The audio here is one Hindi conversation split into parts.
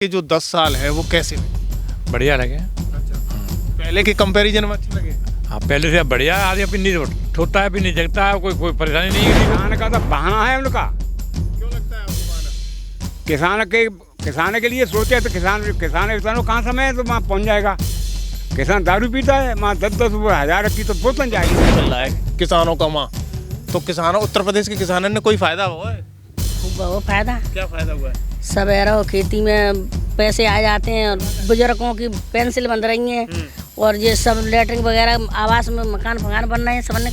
कि जो 10 साल है वो कैसे लगे? बढ़िया लगे। अच्छा, पहले के कंपैरिजन में अच्छे लगे? हाँ, पहले से बढ़िया। आदमी अपनी नहीं छोटा है, भी नहीं जगता है, कोई परेशानी नहीं है। किसान का तो बहाना है उनका। क्यों लगता है आपको बहाना? किसान के लिए सोचे तो किसान कहाँ समय है तो वहाँ पहुँच जाएगा। किसान दारू पीता है, वहाँ 10-10 हज़ार की तो बोतल जाएगी। चल रहा है किसानों का वहाँ, तो किसानों उत्तर प्रदेश के किसानों ने कोई फायदा हुआ है? वो फायदा क्या फायदा हुआ है? सवेरा खेती में पैसे आ जाते हैं और बुजुर्गों की पेंशन बन रही है और ये सब लेटरिन वगैरह आवास में मकान बन रहे हैं सबने।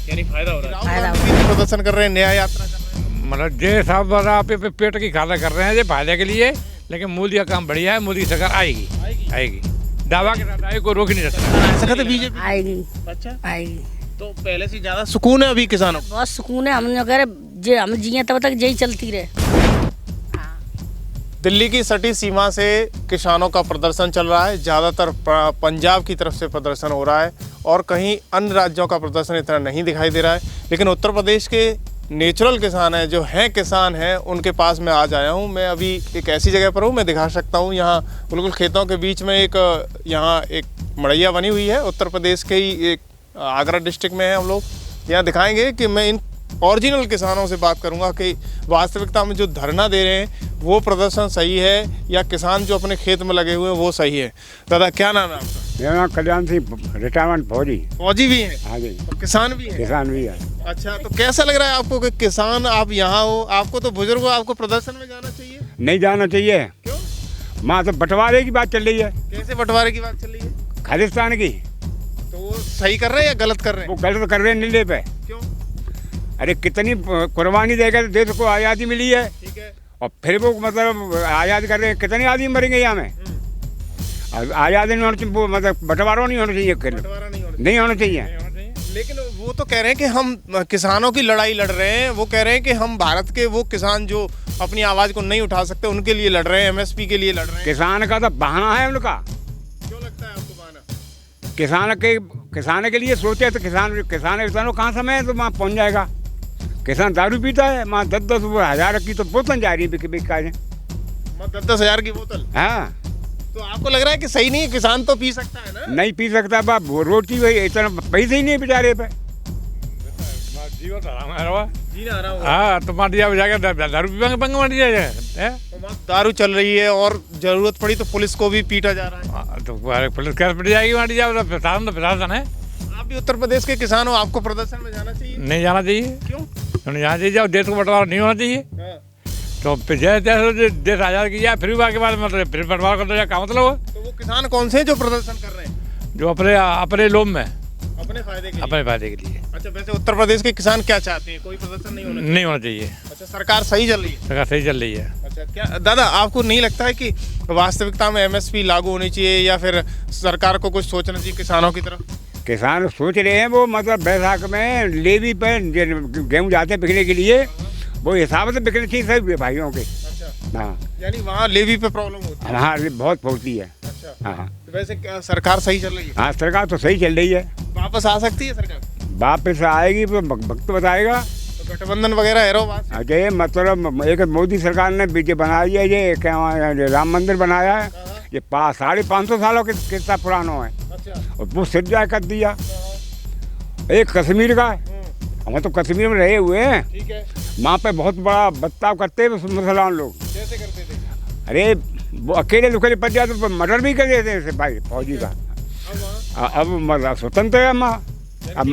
यानी फायदा हो रहा है। फायदा राहुल गांधी भी प्रदर्शन कर रहे हैं, न्याय यात्रा कर रहे हैं। मतलब जे साहब आप पेट की खाला कर रहे हैं ये फायदे के लिए, लेकिन मोदी का काम बढ़िया है। मोदी सरकार आएगी दावा के साथ आएगी, कोई रोक नहीं सकता। ऐसा कहते बीजेपी आएगी। अच्छा, आएगी तो पहले से ज्यादा सुकून है अभी किसानों को? बहुत सुकून है। हम अगर जे हम जिए तब तक यही चलती रहे। दिल्ली की सटी सीमा से किसानों का प्रदर्शन चल रहा है। ज़्यादातर पंजाब की तरफ से प्रदर्शन हो रहा है और कहीं अन्य राज्यों का प्रदर्शन इतना नहीं दिखाई दे रहा है। लेकिन उत्तर प्रदेश के नेचुरल किसान हैं, जो हैं किसान हैं, उनके पास मैं आज आया हूं। मैं अभी एक ऐसी जगह पर हूं, मैं दिखा सकता हूं। यहाँ बिल्कुल खेतों के बीच में यहाँ एक मड़ैया बनी हुई है। उत्तर प्रदेश के ही एक आगरा डिस्ट्रिक्ट में है हम लोग। यहाँ दिखाएंगे कि मैं इन ओरिजिनल किसानों से बात करूंगा कि वास्तविकता में जो धरना दे रहे हैं वो प्रदर्शन सही है या किसान जो अपने खेत में लगे हुए हैं वो सही है। दादा क्या नाम है आपका? मेरा नाम कल्याण सिंह, रिटायरमेंट फौजी भी हैं? हाँ जी, और किसान भी हैं? किसान भी है। अच्छा, तो कैसा लग रहा है आपको कि किसान आप यहाँ हो? आपको तो बुजुर्ग हो, आपको प्रदर्शन में जाना चाहिए? नहीं जाना चाहिए। क्यों? वहाँ तो बंटवारे की बात चल रही है, कैसे बंटवारे की बात चल रही है? खालिस्तान की। तो वो सही कर रहे हैं या गलत कर रहे वो हैं? गलत कर रहे हैं नीले पे। क्यों? अरे कितनी कुर्बानी देकर देश को आज़ादी मिली है, ठीक है। और फिर वो मतलब आज़ाद कर रहे हैं। कितने आदमी मरेंगे यहाँ में? आज़ादी नहीं होना चाहिए, वो मतलब बंटवारा नहीं होना चाहिए, बंटवारा नहीं होना चाहिए। लेकिन वो तो कह रहे हैं कि हम किसानों की लड़ाई लड़ रहे हैं। वो कह रहे हैं कि हम भारत के वो किसान जो अपनी आवाज़ को नहीं उठा सकते उनके लिए लड़ रहे हैं, एमएसपी के लिए लड़ रहे हैं। किसान का तो बहाना है उनका। क्यों लगता है आपको बहाना? किसान के लिए सोचे तो किसानों कहाँ समय है तो वहाँ पहुँच जाएगा। किसान दारू पीता है, वहाँ 10-10 हज़ार की तो बोतल जा रही है बिका। 10-10 हज़ार की बोतल? हाँ, तो आपको लग रहा है कि सही नहीं है? किसान तो पी सकता है ना? नहीं पी सकता बाप, वो रोटी वही इतना पैसे ही नहीं बेचारे पे। जीवन हराम जी ना रहा हूँ। हाँ, तो मार दिया जाकर दारू पीवांगे पंग मार दिया जाए। तो वहाँ दारू चल रही है और जरूरत पड़ी तो पुलिस को भी पीटा जा रहा है। तो पुलिस कैसे पिट जाएगी? मार दिया तो प्रशासन है। आप भी उत्तर प्रदेश के किसान हो, आपको प्रदर्शन में जाना चाहिए? नहीं जाना चाहिए। क्यों? नहीं जाना चाहिए। देश को बंटवारा नहीं होना चाहिए। हाँ। तो जैसे देश आज़ाद किया फिर के बाद मतलब फिर बंटवारा कर दो, क्या मतलब हो? तो वो किसान कौन से हैं जो प्रदर्शन कर रहे हैं? जो अपने लोम में अपने फायदे के लिए? अपने फायदे के लिए। अच्छा, वैसे उत्तर प्रदेश के किसान क्या चाहते हैं? कोई प्रदर्शन नहीं होना चाहिए? नहीं होना चाहिए। अच्छा, सरकार सही चल रही है? सरकार सही चल रही है। अच्छा, क्या दादा आपको नहीं लगता है कि वास्तविकता में एमएसपी लागू होनी चाहिए या फिर सरकार को कुछ सोचना चाहिए किसानों की तरफ? किसान सोच रहे हैं वो मतलब बैसाख में लेवी पे गेहूँ जाते हैं बिकने के लिए, वो हिसाब से बिकने चाहिए सभी भाइयों के। अच्छा, हाँ यानी वहाँ लेवी पे प्रॉब्लम होती है? हाँ, बहुत पहुँचती है। अच्छा, हाँ तो वैसे क्या सरकार सही चल रही है? हाँ, सरकार तो सही चल रही है। वापस आ सकती है सरकार? वापस आएगी तो वक्त बताएगा। तो गठबंधन वगैरह है बात? अजय मतलब एक मोदी सरकार ने बीजे बना दिया, ये क्या राम मंदिर बनाया है, ये 550 सालों के कितना पुराना है। अच्छा, और वो सिर्जा कर दिया। एक कश्मीर का है, हम तो कश्मीर में रहे हुए हैं, ठीक है। वहाँ पे बहुत बड़ा बर्ताव करते हैं मुसलमान लोग। कैसे करते थे? अरे वो अकेले दुकेले पड़ जाते तो मर्डर भी कर देते हैं भाई फौजी का। अब मतलब स्वतंत्र है वहाँ। अब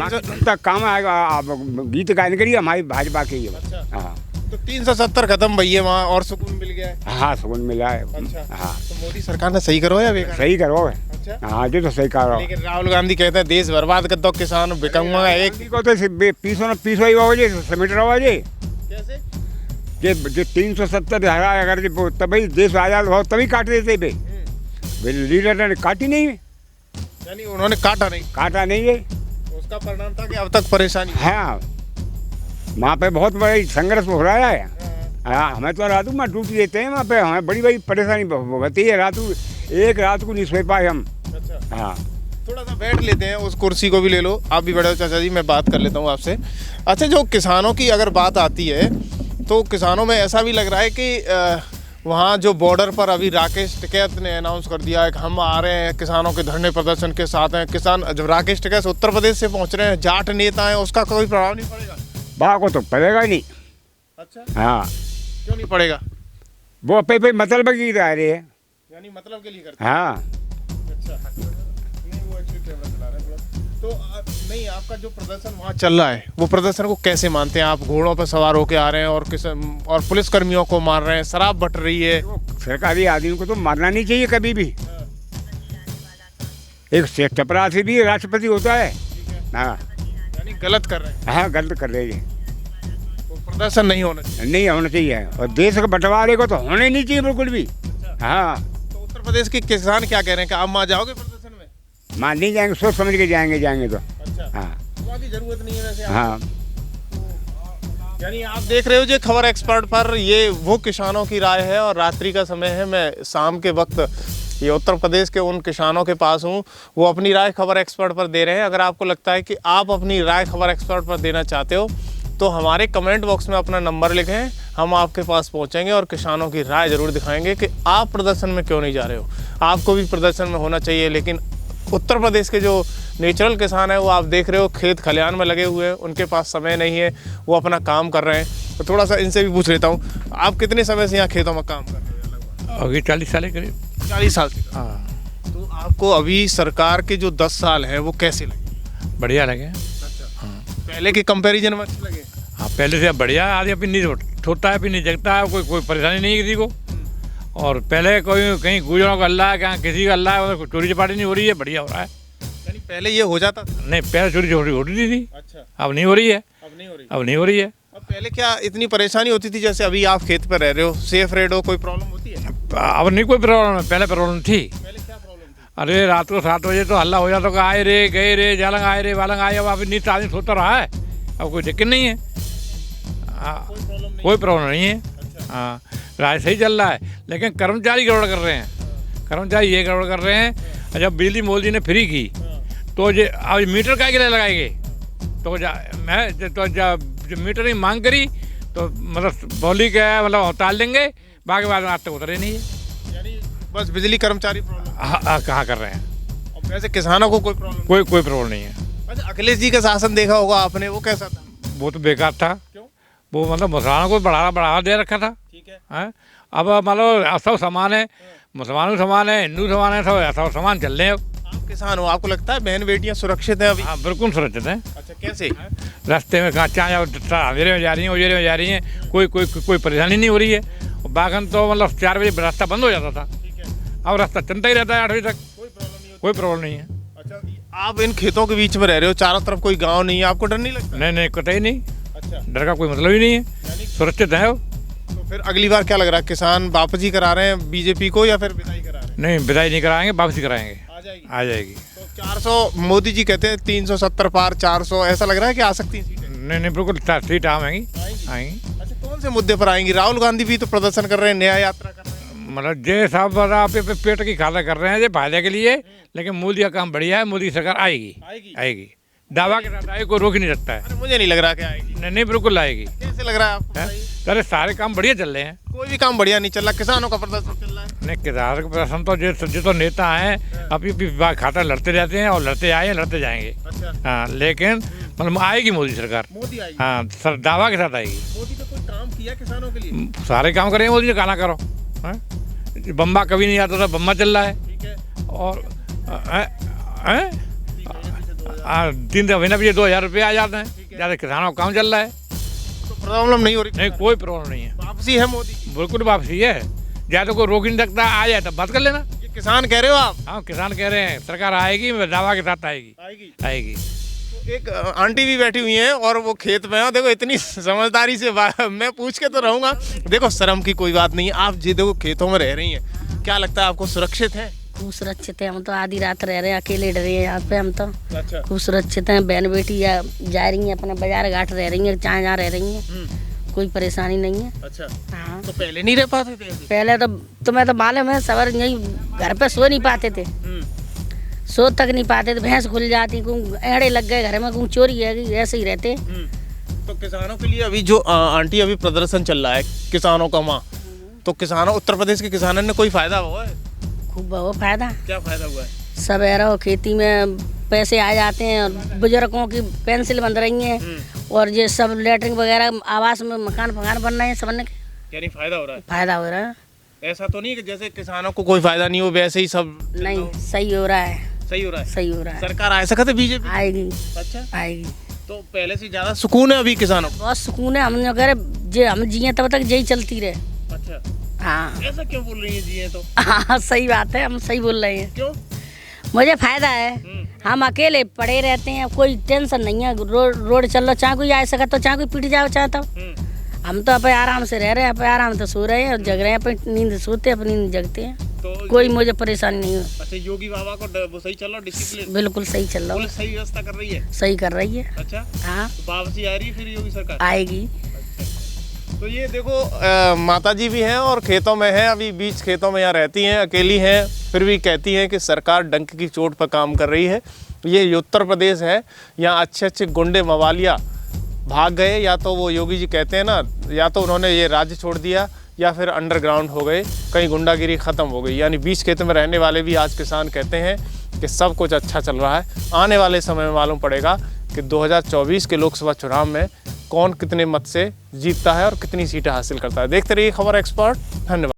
तक काम आएगा। आप गीत गायन करिए हमारी भाजपा के ही। अच्छा, हाँ, तो 370 खत्म भैया वहाँ और सुकून मिल गया है? हाँ, सुकून मिला है। अच्छा, हाँ, तो मोदी सरकार ने सही करो या बेकार? सही करो। अच्छा, हाँ जी, तो सही करो। लेकिन राहुल गांधी कहते हैं देश बर्बाद कर दो, किसान बिकूंगा एक। को तो पीसो ही होगा समेट रहा हो जी। कैसे? जो 370 हरा अगर तभी देश आजाद हो तभी काट देते भाई, लीडर ने काटी नहीं, यानी उन्होंने काटा नहीं है। उसका परिणाम था कि अब तक परेशानी। हाँ, वहाँ पे बहुत बड़ा संघर्ष हो रहा है। हाँ, हमें तो रातों में ड्यूटी देते हैं, वहाँ पे हमें बड़ी बड़ी परेशानी होती है। एक रात को नहीं सो पाए हम। अच्छा, हाँ, थोड़ा सा बैठ लेते हैं, उस कुर्सी को भी ले लो। आप भी बैठो चाचा जी, मैं बात कर लेता हूँ आपसे। अच्छा, जो किसानों की अगर बात आती है तो किसानों में ऐसा भी लग रहा है कि वहाँ जो बॉर्डर पर अभी राकेश टिकैत ने अनाउंस कर दिया है कि हम आ रहे हैं किसानों के धरने प्रदर्शन के साथ हैं। किसान जब राकेश टिकैत उत्तर प्रदेश से पहुँच रहे हैं, जाट नेता हैं, उसका कोई प्रभाव नहीं पड़ेगा? बाग को तो पड़ेगा ही नहीं। अच्छा, हाँ, क्यों नहीं पड़ेगा? वो पे मतलब की रह रही है। यानी मतलब के लिए करते हाँ, अच्छा, नहीं वो एक्चुअली कैमरा चला रहे हैं थोड़ा। तो नहीं, आपका जो प्रदर्शन वहाँ चल रहा है वो प्रदर्शन को कैसे मानते हैं आप? घोड़ों पर सवार होकर आ रहे हैं और पुलिस कर्मियों को मार रहे हैं, शराब बट रही है। सरकारी आदमी को तो मारना नहीं चाहिए कभी भी। एक चपरासी भी राष्ट्रपति होता है। हाँ, यानी गलत कर रहे हैं। हाँ, गलत कर रही है। तो प्रदर्शन नहीं होना चाहिए। नहीं होना चाहिए, और देश के बंटवारे को तो होना ही नहीं चाहिए बिल्कुल भी। हाँ, तो उत्तर प्रदेश के किसान क्या कह रहे हैं कि आप वहाँ जाओगे प्रदर्शन में? मान नहीं जाएंगे, सोच समझ के जाएंगे तो। अच्छा, हाँ, वहाँ की जरूरत नहीं है वैसे। हाँ, यानी आप देख रहे हो जो खबर एक्सपर्ट पर, ये वो किसानों की राय है और रात्रि का समय है। मैं शाम के वक्त ये उत्तर प्रदेश के उन किसानों के पास हूँ, वो अपनी राय खबर एक्सपर्ट पर दे रहे हैं। अगर आपको लगता है कि आप अपनी राय खबर एक्सपर्ट पर देना चाहते हो तो हमारे कमेंट बॉक्स में अपना नंबर लिखें, हम आपके पास पहुंचेंगे और किसानों की राय ज़रूर दिखाएंगे कि आप प्रदर्शन में क्यों नहीं जा रहे हो। आपको भी प्रदर्शन में होना चाहिए, लेकिन उत्तर प्रदेश के जो नेचुरल किसान है वो आप देख रहे हो खेत खलिहान में लगे हुए हैं, उनके पास समय नहीं है, वो अपना काम कर रहे हैं। तो थोड़ा सा इनसे भी पूछ लेता हूँ, आप कितने समय से यहाँ खेतों में काम कर रहे हैं? अभी 40 साल के करीब। 40 साल से। हाँ, तो आपको अभी सरकार के जो 10 साल हैं वो कैसे लगे? बढ़िया लगे। अच्छा, पहले के कंपैरिजन में अच्छे लगे? हाँ, पहले से अब बढ़िया। आदमी अपनी नहीं छोड़ता है, फिर नहीं जगता है, कोई परेशानी नहीं है किसी को। और पहले कोई कहीं गुजरों का अल्लाह है, कहाँ किसी का अल्लाह है, कोई चोरी चपाटी नहीं हो रही है, बढ़िया हो रहा है। यानी पहले ये हो जाता था? नहीं, पहले चोरी होती थी। अच्छा, अब नहीं हो रही है। अब नहीं हो रही? अब नहीं हो रही है। अब पहले क्या इतनी परेशानी होती थी जैसे अभी आप खेत पर रह रहे हो, सेफ रेड हो, कोई प्रॉब्लम होती है? अब नहीं कोई प्रॉब्लम है, पहले प्रॉब्लम थी। पहले क्या प्रॉब्लम थी? अरे रात को 7 बजे तो हल्ला हो जाता कि आए रे गए रे, जालंग आए रे वालंग आए। अब अभी नींद आदमी सोता रहा है, अब कोई दिक्कत नहीं है। कोई प्रॉब्लम नहीं है। हाँ, राय सही चल रहा है, लेकिन कर्मचारी गड़बड़ कर रहे हैं। कर्मचारी ये गड़बड़ कर रहे हैं, जब बिजली मोदी ने फ्री की तो ये अब मीटर का लिए लगाएंगे। तो जब मीटर की मांग करी तो मतलब बोली क्या मतलब टाल देंगे, बाकी बाद में आज तक उतरे नहीं है। यानी बस बिजली कर्मचारी प्रॉब्लम? हाँ, कहाँ कर रहे हैं। और वैसे किसानों को कोई प्रॉब्लम? कोई प्रॉब्लम नहीं है। अच्छा, अखिलेश जी का शासन देखा होगा आपने, वो कैसा था? वो तो बेकार था। क्यों? वो मतलब मुसलमानों को बढ़ावा दे रखा था। ठीक है। हैं? अब मतलब सब समान है, मुसलमान समान है, हिंदू समान है, सब समान चल रहे हैं। आप किसान हो, आपको लगता है बहन बेटियां सुरक्षित हैं अभी? हाँ, बिल्कुल सुरक्षित हैं। अच्छा, कैसे? रास्ते में कहाँ चाहे अंधेरे में जा रही हैं, उजेरे में जा रही हैं, कोई परेशानी नहीं हो रही है। बागन तो मतलब 4 बजे रास्ता बंद हो जाता था, ठीक है। अब रास्ता चलता ही रहता है 8 बजे तक। कोई प्रॉब्लम नहीं है। अच्छा, आप इन खेतों के बीच में रह रहे हो, चारों तरफ कोई गांव नहीं है, आपको डर नहीं लगता? नहीं, कतई नहीं। अच्छा, डर का कोई मतलब ही नहीं है, यानी सुरक्षित है। तो फिर अगली बार क्या लग रहा है, किसान वापसी करा रहे हैं बीजेपी को या फिर विदाई करा रहे हैं? नहीं, विदाई नहीं कराएंगे, वापसी कराएंगे। आ जाएगी। तो 400 मोदी जी कहते हैं, 370 पार 400, ऐसा लग रहा है कि आ सकती है सीटें? नहीं, बिल्कुल सीट आएंगी। अच्छा, कौन से मुद्दे पर आएंगी? राहुल गांधी भी तो प्रदर्शन कर रहे हैं, न्याय यात्रा कर रहे हैं। मतलब जे साहब आप पेट की खाला कर रहे हैं ये फायदे के लिए, लेकिन मोदी का काम बढ़िया है। मोदी सरकार आएगी। दावा के साथ आएगी, कोई रोक ही नहीं सकता है। अरे मुझे नहीं लग रहा कि आएगी। नहीं, बिल्कुल आएगी। कैसे लग रहा है आपको? अरे सारे काम बढ़िया चल रहे हैं। कोई भी काम बढ़िया नहीं चल रहा, किसानों का प्रदर्शन चल रहा है। नहीं, किसान का प्रदर्शन तो जो तो नेता हैं अभी खाता लड़ते रहते हैं और लड़ते आए हैं, लड़ते जाएंगे। अच्छा, हाँ, लेकिन मतलब आएगी मोदी सरकार। मोदी आएगी। हाँ, सर दावा के साथ आएगी। मोदी ने कोई काम किया किसानों के लिए? सारे काम करेंगे मोदी ने, काना करो। बम्बा कभी नहीं आता था, बम्बा चल रहा है। ठीक है। और दिन महीना भी 2000 रुपये आ जाते हैं, ज़्यादा किसानों का काम चल रहा है। तो प्रॉब्लम नहीं हो रही? नहीं, कोई प्रॉब्लम नहीं है। वापसी है मोदी की? बिल्कुल वापसी है। ज़्यादा कोई रोक नहीं सकता, आ जाए तब बात कर लेना। ये किसान कह रहे हो आप? हाँ, किसान कह रहे हैं सरकार आएगी, दावा के साथ आएगी। तो एक आंटी भी बैठी हुई हैं और वो खेत में है। देखो इतनी समझदारी से मैं पूछ के तो रहूँगा। देखो शर्म की कोई बात नहीं है, आप जी देखो खेतों में रह रही हैं, क्या लगता है आपको सुरक्षित है? खूब सुरक्षित है। हम तो आधी रात रह रहे हैं, अकेले डरे हैं यहाँ पे। हम तो अच्छा, खूब सुरक्षित हैं। बहन बेटी जा रही हैं, अपने बाजार घाट रह रही हैं, जहाँ रह रही हैं, कोई परेशानी नहीं है। अच्छा। हाँ, तो पहले नहीं रह पाते थे ऐसे? पहले तो तुम्हें तो मालूम है, सवर यहीं घर पे सो नहीं पाते थे, सो तक नहीं पाते थे। भैंस खुल जाती, एड़े लग गए घर में, कोई चोरी है, ऐसे ही रहते। तो किसानों के लिए अभी जो आंटी अभी प्रदर्शन चल रहा है किसानों का, वहाँ तो किसानों, उत्तर प्रदेश के किसानों ने कोई फायदा हुआ है? खूब बहुत फायदा। क्या फायदा हुआ है? सब एरो खेती में पैसे आ जाते हैं और बुजुर्गों की पेंसिल बन रही हैं और ये सब लेटरिन वगैरह आवास में मकान बन रहे हैं सबने। यानी फायदा हो रहा है? फायदा हो रहा है। ऐसा तो नहीं कि जैसे किसानों को कोई फायदा नहीं हो वैसे ही सब? नहीं, सही हो रहा है। सही हो रहा है? सही हो रहा है। सरकार आ सकते बीजेपी? आएगी। अच्छा, आएगी तो पहले से ज्यादा सुकून है अभी किसानों को? बहुत सुकून है। हमने अगर जे हम जिए तब तक यही चलती रहे। अच्छा, हाँ ऐसा क्यों बोल रही है जी? ये तो हाँ सही बात है, हम सही बोल रहे हैं। क्यों? मुझे फायदा है। हम अकेले पड़े रहते हैं, कोई टेंशन नहीं है। रोड चल रहा, चाहे कोई आ सका तो चाहे कोई पीट जाओ चाहे तो। हम तो अपने आराम से रह रहे हैं, अपने आराम से सो रहे हैं और जग रहे हैं, अपनी नींद सोते हैं, अपनी नींद जगते हैं। तो कोई मुझे परेशानी नहीं है। अच्छा, योगी बाबा को वो सही चल रहा, डिसिप्लिन बिल्कुल सही चल रहा पुलिस सही व्यवस्था कर रही है? सही कर रही है। अच्छा, हाँ तो वापसी आ रही है फिर योगी सरकार? आएगी। तो ये देखो माता जी भी हैं और खेतों में हैं, अभी बीच खेतों में यहाँ रहती हैं, अकेली हैं, फिर भी कहती हैं कि सरकार डंक की चोट पर काम कर रही है। ये उत्तर प्रदेश है, यहाँ अच्छे अच्छे गुंडे मवालिया भाग गए, या तो वो योगी जी कहते हैं ना, या तो उन्होंने ये राज्य छोड़ दिया या फिर अंडरग्राउंड हो गए, कहीं गुंडागिरी ख़त्म हो गई। यानी बीच खेतों में रहने वाले भी आज किसान कहते हैं कि सब कुछ अच्छा चल रहा है। आने वाले समय में मालूम पड़ेगा कि 2024 के लोकसभा चुनाव में कौन कितने मत से जीतता है और कितनी सीटें हासिल करता है। देखते रहिए खबर एक्सपर्ट। धन्यवाद।